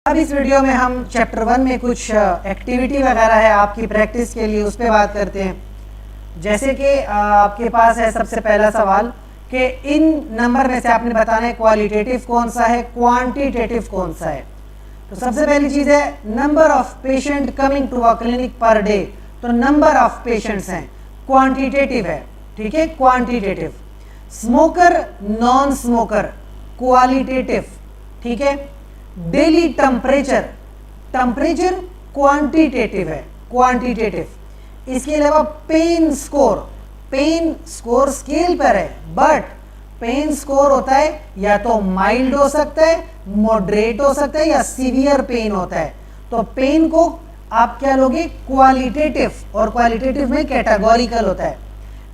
अब इस वीडियो में हम चैप्टर 1 में कुछ एक्टिविटी वगैरह है आपकी प्रैक्टिस के लिए, उस पर बात करते हैं। जैसे कि आपके पास है सबसे पहला सवाल कि इन नंबर में से आपने बताना है क्वालिटेटिव कौन सा है, क्वांटिटेटिव कौन सा है। तो सबसे पहली चीज़ है number of patient coming to a clinic per day. तो नंबर ऑफ पेशेंट्स हैं, क्वांटिटेटिव है, ठीक है, quantitative. Smoker non smoker, qualitative, ठीक है। डेली टेम्परेचर, टेम्परेचर क्वांटिटेटिव है, क्वांटिटेटिव। इसके अलावा pain score, pain score scale पर है, बट पेन स्कोर होता है या तो माइल्ड हो सकता है, मॉडरेट हो सकता है या सीवियर पेन होता है। तो पेन को आप क्या लोगे, क्वालिटेटिव, और क्वालिटेटिव में कैटेगोरिकल होता है।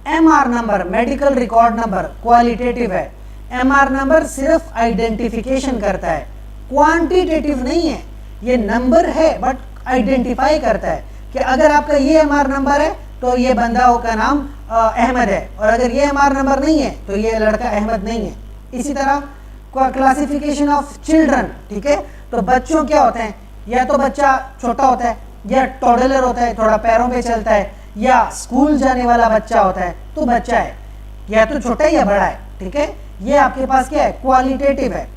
MR number, medical record number, qualitative है। एमआर नंबर सिर्फ आइडेंटिफिकेशन करता है, क्वांटिटेटिव नहीं है। ये नंबर है बट आइडेंटिफाई करता है कि अगर आपका ये एमआर नंबर है तो ये बंदा का नाम अहमद है, और अगर ये एमआर नंबर नहीं है तो ये लड़का अहमद नहीं है। इसी तरह क्लासिफिकेशन ऑफ चिल्ड्रन, ठीक है। तो बच्चों क्या होते हैं, या तो बच्चा छोटा होता है, या टॉडलर होता है, थोड़ा पैरों पे चलता है, या स्कूल जाने वाला बच्चा होता है तो बच्चा है, या तो छोटा है या बड़ा है, ठीक है। ये आपके पास क्या है, क्वालिटेटिव है।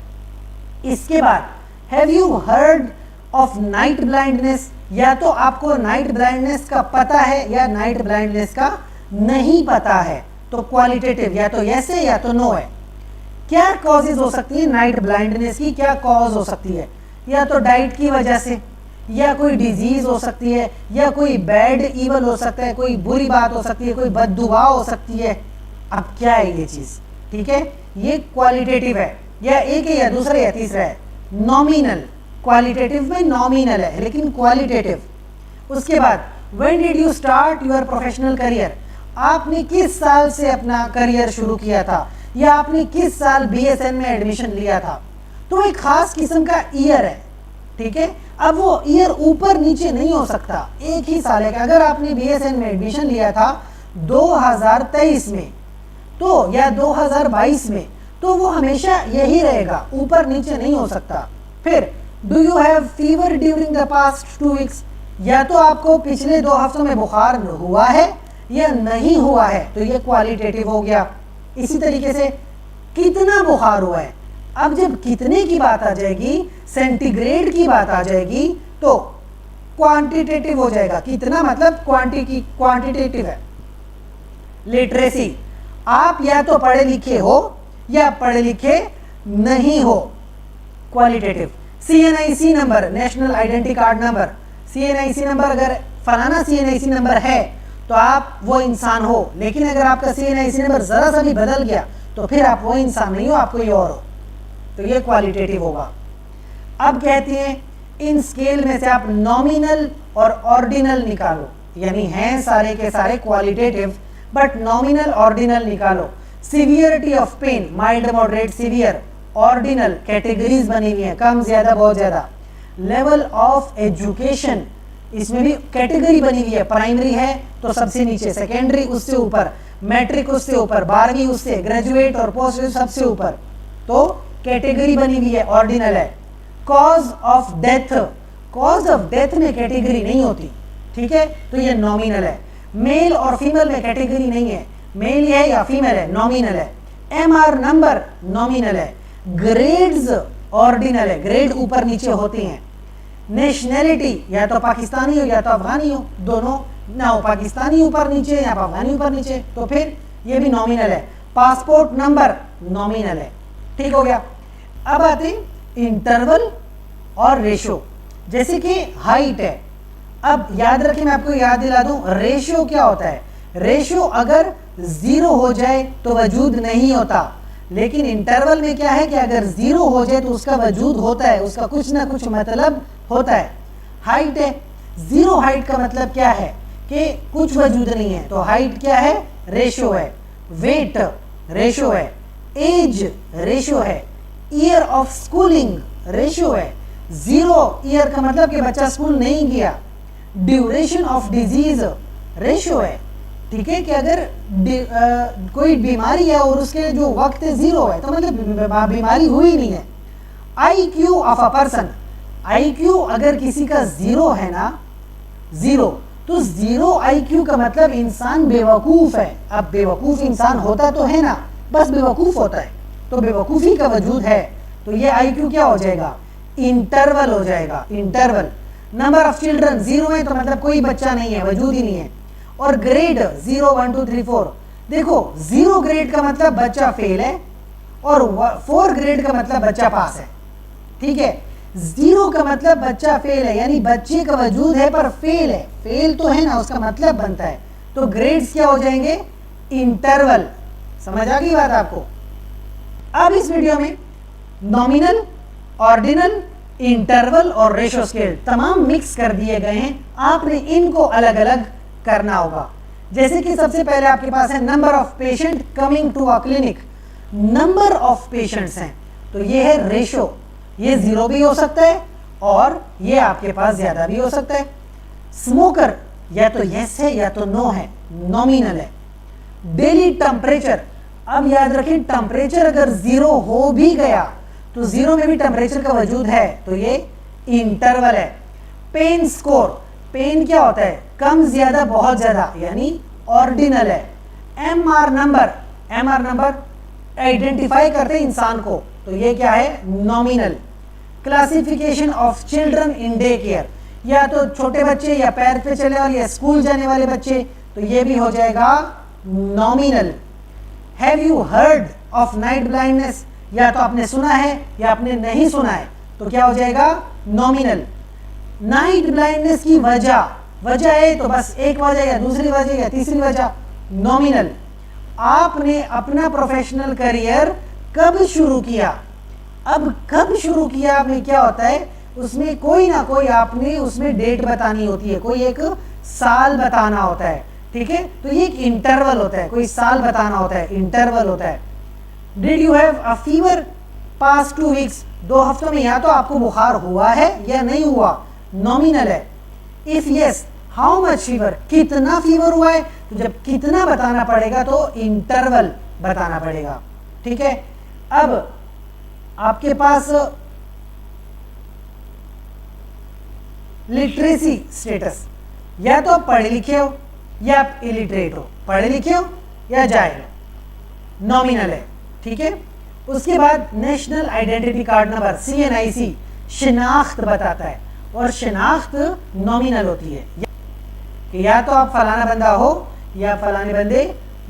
इसके बाद have you heard of night blindness, या तो आपको नाइट ब्लाइंडनेस का पता है या नाइट ब्लाइंडनेस का नहीं पता है, तो क्वालिटेटिव या तो यस है या तो नो है। क्या कॉजेज हो सकती है नाइट ब्लाइंडनेस की, क्या कॉज हो सकती है, या तो डाइट की वजह से, या कोई डिजीज हो सकती है, या कोई बैड ईवल हो सकता है, कोई बुरी बात हो सकती है, कोई बददुआ हो सकती है। अब क्या है ये चीज, ठीक है, ये क्वालिटेटिव है, या एक है या दूसरा या तीसरा है। नॉमिनल, क्वालिटेटिव में नॉमिनल है लेकिन क्वालिटेटिव। उसके बाद when did you start your professional career, आपने किस साल से अपना करियर शुरू किया था, या आपने किस साल बीएसएन में एडमिशन लिया था। तो एक खास किस्म का ईयर है, ठीक है। अब वो ईयर ऊपर नीचे नहीं हो सकता, एक ही साल है। अगर आपने बीएसएन में एडमिशन लिया था 2023 में तो या 2022 में, तो वो हमेशा यही रहेगा, ऊपर नीचे नहीं हो सकता। फिर do you have fever during the past 2 weeks, या तो आपको पिछले 2 हफ्तों में बुखार हुआ है या नहीं हुआ है, तो ये क्वालिटेटिव हो गया। इसी तरीके से कितना बुखार हुआ है, अब जब कितने की बात आ जाएगी, सेंटीग्रेड की बात आ जाएगी, तो क्वांटिटेटिव हो जाएगा। कितना मतलब क्वांटिटेटिव है। लिटरेसी, आप या तो पढ़े लिखे हो या पढ़े लिखे नहीं हो, qualitative. CNIC number, national identity card number, CNIC number, अगर फलाना सीएनआईसी नंबर है तो आप वो इंसान हो, लेकिन अगर आपका सीएनआईसी नंबर जरा सा भी बदल गया तो फिर आप वो इंसान नहीं हो, आप कोई और हो, तो ये क्वालिटेटिव होगा। अब कहते हैं इन स्केल में से आप नॉमिनल और ऑर्डिनल निकालो, यानी हैं सारे के सारे क्वालिटेटिव बट नॉमिनल ऑर्डिनल निकालो। Severity of pain, mild moderate severe, ordinal categories बनी हुई है, कम ज्यादा बहुत ज्यादा। लेवल ऑफ एजुकेशन, इसमें भी कैटेगरी बनी हुई है, प्राइमरी है तो सबसे नीचे, सेकेंडरी उससे ऊपर, मैट्रिक उससे ऊपर, 12वीं उससे, ग्रेजुएट और पोस्ट ग्रेजुएट सबसे ऊपर, तो कैटेगरी बनी हुई है, ऑर्डिनल है। Cause of death, cause of death में कैटेगरी नहीं होती, ठीक है, तो ये नॉमिनल है। मेल और फीमेल में कैटेगरी नहीं है, मेल है या फीमेल है, नॉमिनल है। एमआर नंबर नॉमिनल है। ग्रेड्स ऑर्डिनल है, ग्रेड ऊपर नीचे होते हैं। नेशनैलिटी, या तो पाकिस्तानी हो या तो अफगानी हो, दोनों ना हो, पाकिस्तानी ऊपर नीचे या अफगानी ऊपर नीचे, तो फिर ये भी नॉमिनल है। पासपोर्ट नंबर नॉमिनल है, ठीक हो गया। अब आते हैं इंटरवल और रेशो। जैसे कि हाइट है, अब याद रखें, मैं आपको याद दिला दूं, रेशियो क्या होता है। रेशियो अगर 0 हो जाए तो वजूद नहीं होता, लेकिन इंटरवल में क्या है कि अगर 0 हो जाए तो उसका वजूद होता है, उसका कुछ ना कुछ मतलब होता है। हाइट है, 0 हाइट का मतलब क्या है कि कुछ वजूद नहीं है, तो हाइट क्या है, रेशियो है। वेट रेशियो है। एज रेशियो है। ईयर ऑफ स्कूलिंग रेशियो है। 0 ईयर का मतलब कि बच्चा स्कूल नहीं गया। ड्यूरेशन ऑफ डिजीज रेशियो है, ठीक है, कि अगर कोई बीमारी है और उसके जो वक्त 0 है तो मतलब बीमारी हुई नहीं है। IQ of a person, IQ अगर किसी का 0 है ना, 0, तो 0 IQ का मतलब इंसान बेवकूफ है। अब बेवकूफ इंसान होता तो है ना, बस बेवकूफ होता है, तो बेवकूफी का वजूद है, तो ये IQ क्या हो जाएगा, इंटरवल हो जाएगा, इंटरवल। नंबर ऑफ चिल्ड्रन 0 है तो मतलब कोई बच्चा नहीं है, वजूद ही नहीं है। और ग्रेड 0 1 2 3 4, देखो 0 ग्रेड का मतलब बच्चा फेल है और 4 ग्रेड का मतलब बच्चा पास है, ठीक है। 0 का मतलब बच्चा फेल है, यानी बच्चे का वजूद है पर फेल है, फेल तो है ना, उसका मतलब बनता है, तो ग्रेड्स क्या हो जाएंगे, इंटरवल। समझ आ गई बात आपको। अब इस वीडियो में नॉमिनल, ऑर्डिनल, इंटरवल और रेशो स्केल तमाम मिक्स कर दिए गए हैं, आपने इनको अलग अलग करना होगा। जैसे कि सबसे पहले आपके पास है number of patient coming to a clinic, number of patients हैं, तो ये है रेशो, ये 0 भी हो सकता है और ये आपके पास ज्यादा भी हो सकता है। स्मोकर या तो यस है या तो नो है, नॉमिनल है। डेली टेम्परेचर, अब याद रखें टेम्परेचर अगर 0 हो भी गया तो 0 में भी टेम्परेचर का वजूद है, तो ये इंटरवल है। पेन स्कोर, पेन क्या होता है, कम ज्यादा बहुत ज्यादा, यानी ऑर्डिनल है। MR number, MR number identify करते हैं इंसान को, तो ये क्या है, nominal. Classification of children in day care, या तो छोटे बच्चे या पैर पे चलने वाले या स्कूल जाने वाले बच्चे, तो ये भी हो जाएगा nominal. Have you heard of night blindness, या तो आपने सुना है या आपने नहीं सुना है, तो क्या हो जाएगा, नॉमिनल। नाइट ब्लाइंडनेस की वजह, वजह है तो बस एक वजह या दूसरी वजह या तीसरी वजह, नॉमिनल। आपने अपना प्रोफेशनल करियर कब शुरू किया, अब कब शुरू किया आपने, क्या होता है उसमें कोई ना कोई आपने उसमें डेट बतानी होती है, कोई एक साल बताना होता है, ठीक है, तो ये एक इंटरवल होता है, कोई साल बताना होता है, इंटरवल होता है। Did you have a fever past 2 weeks, 2 हफ्तों में या तो आपको बुखार हुआ है या नहीं हुआ, नॉमिनल है। If yes how much fever, कितना फीवर हुआ है, तो जब कितना बताना पड़ेगा तो इंटरवल बताना पड़ेगा, ठीक है। अब आपके पास लिटरेसी स्टेटस, या तो आप पढ़े लिखे हो या आप इलिटरेट हो, पढ़े लिखे हो या जाहिल हो, नॉमिनल है, ठीक है। उसके बाद national identity card number CNIC शिनाख्त बताता है, और शिनाख्त नॉमिनल होती है, कि या तो आप फलाना बंदा हो या फलाने बंदे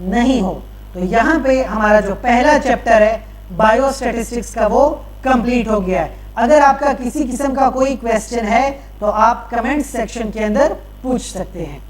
नहीं हो। तो यहाँ पे हमारा जो पहला चैप्टर है बायो स्टैटिस्टिक्स का वो कंप्लीट हो गया है। अगर आपका किसी किस्म का कोई क्वेश्चन है तो आप कमेंट सेक्शन के अंदर पूछ सकते हैं।